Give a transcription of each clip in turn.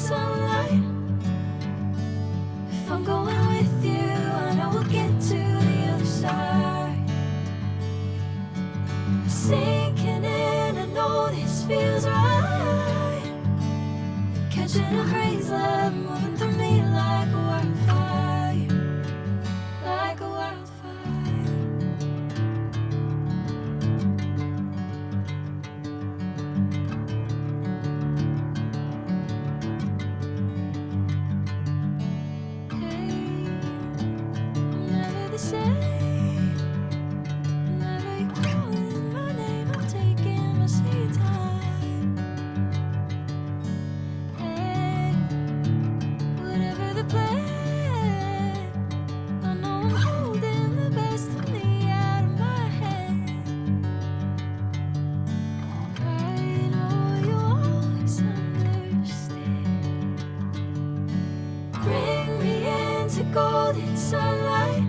sunlight. If I'm going with you, I know we'll get to the other side. Sinking in, I know this feels right. Catching a breeze, love moving through me like a wildfire, like a wildfire. Golden sunlight.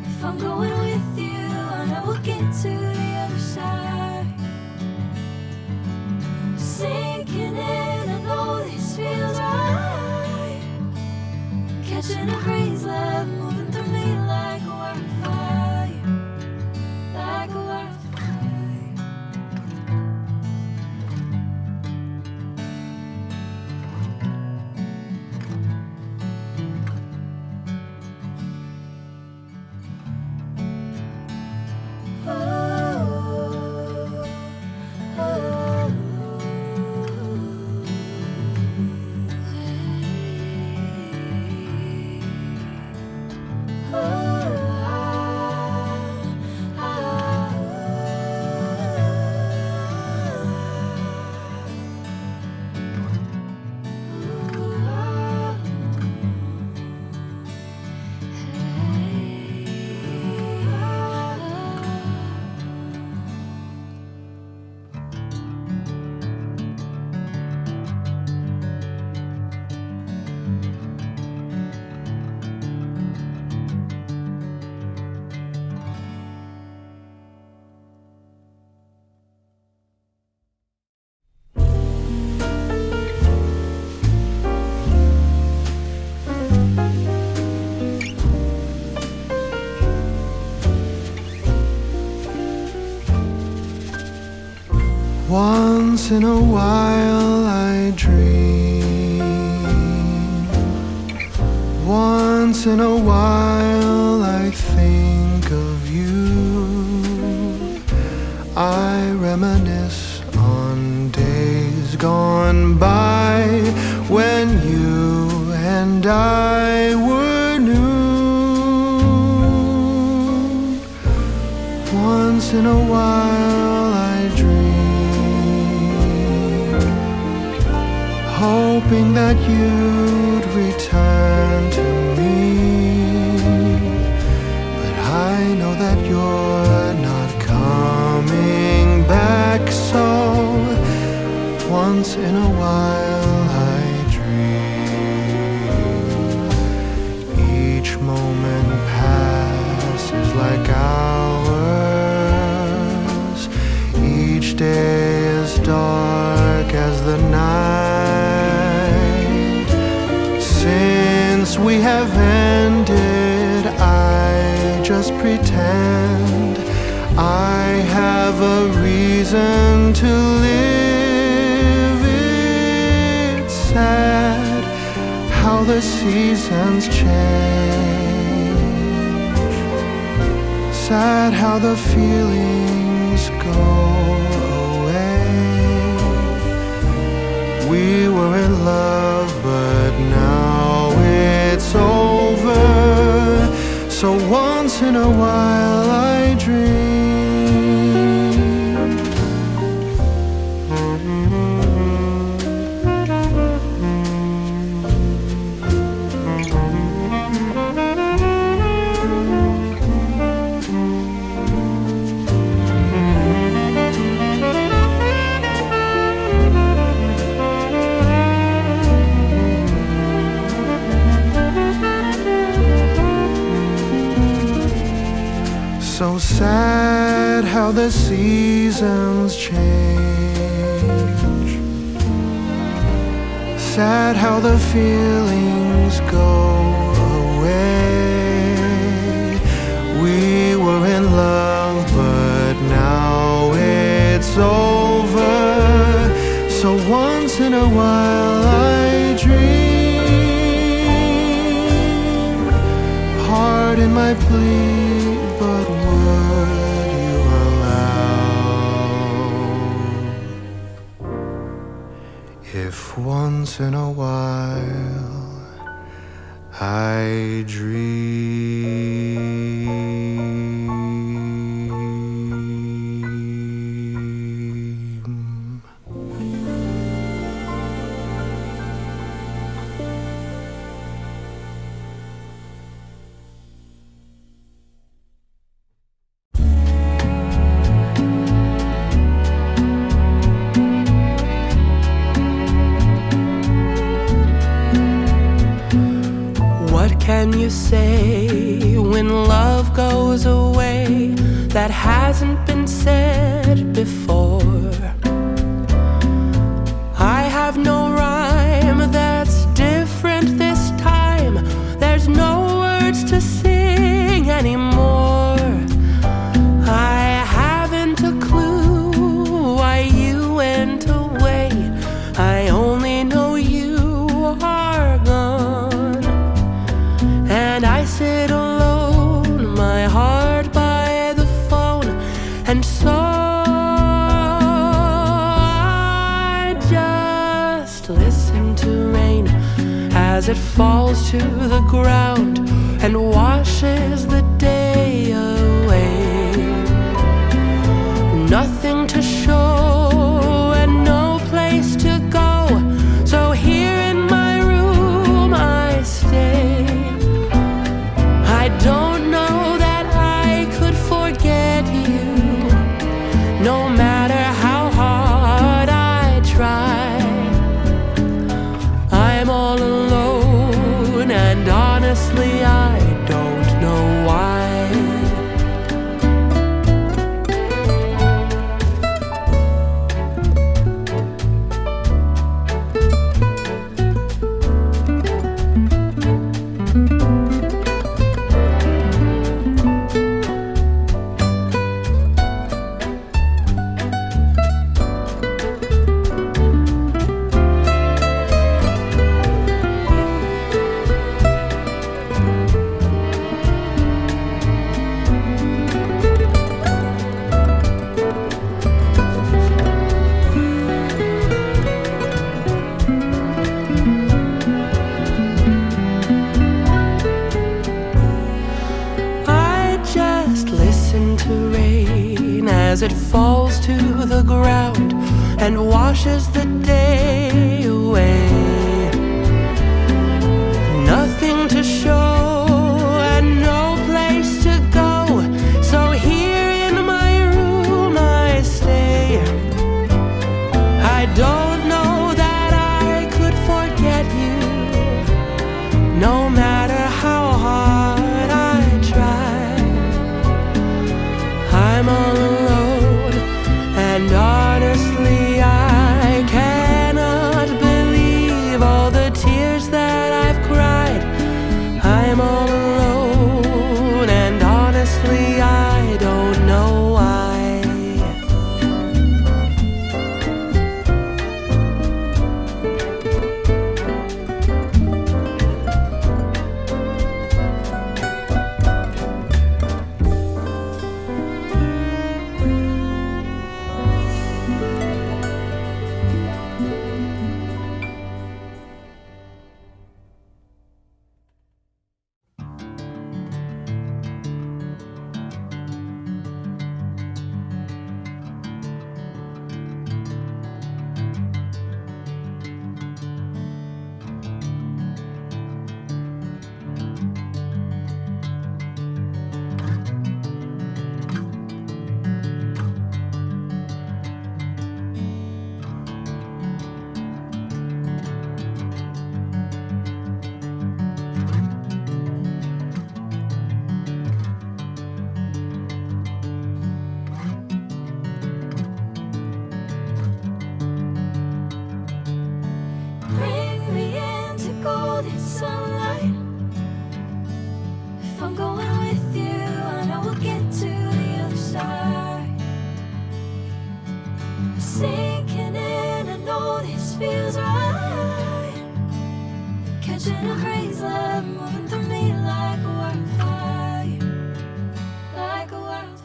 If I'm going with you, I know we'll get to the other side. Sinking in, I know this feels right. Catching a breeze, love moving through me like a wildfire, like a wildfire. Once in a while I dream. Once in a while I think of you. I reminisce on days gone by when you and I were new. Once in a while I dream, hoping that you'd return to me. But I know that you're not coming back, so once in a while I dream. Each moment passes like hours. Each day is dark as the night. Since we have ended, I just pretend I have a reason to live. It's sad how the seasons change, sad how the feelings go away. We were in love, but now it's over. So once in a while I dream. So sad how the seasons change. sad how the feelings go away. We were in love, but now it's over. So once in a while I dream. Pardon my plea, but would you allow if once in a while I dream? What can you say when love goes away that hasn't been said before? I have no rhyme that's different this time. There's no words to sing anymore. I haven't a clue why you went away. I only know you are gone. And I sit alone, my heart by the phone. And so I just listen to rain as it falls to the ground and washes the day away. Nothing to show and no place to go. So here in my room I stay. I don't know that I could forget you, no matter how hard I try. I'm all alone, and honestly I don't know why. As it falls to the ground and washes the day away. Nothing to show and no place to go. So here in my room I stay. I don't know that I could forget you, no matter how hard I try. I'm all and honestly, I cannot believe golden sunlight. If I'm going with you, I know we'll get to the other side. Sinking in, I know this feels right. Catching a crazy love moving through me like a wildfire, like a wildfire.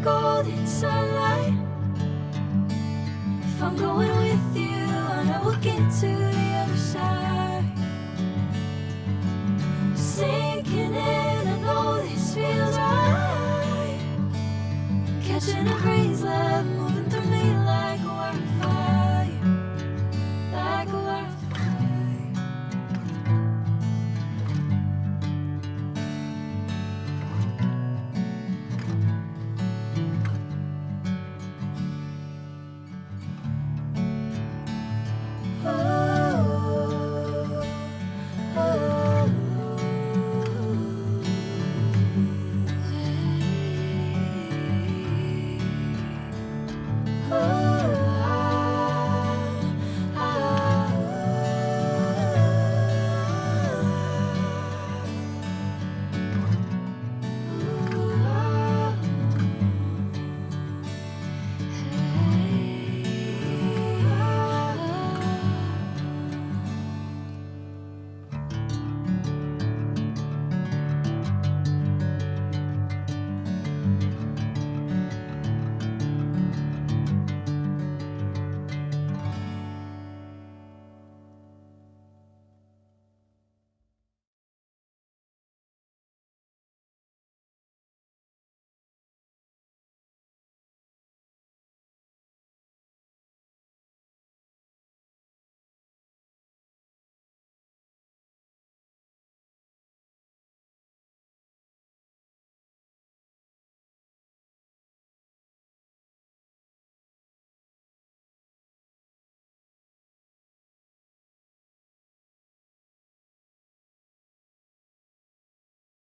Golden sunlight. If I'm going with you, I know we'll get to the other side. Sinking in, I know this feels right. Catching a crazy love.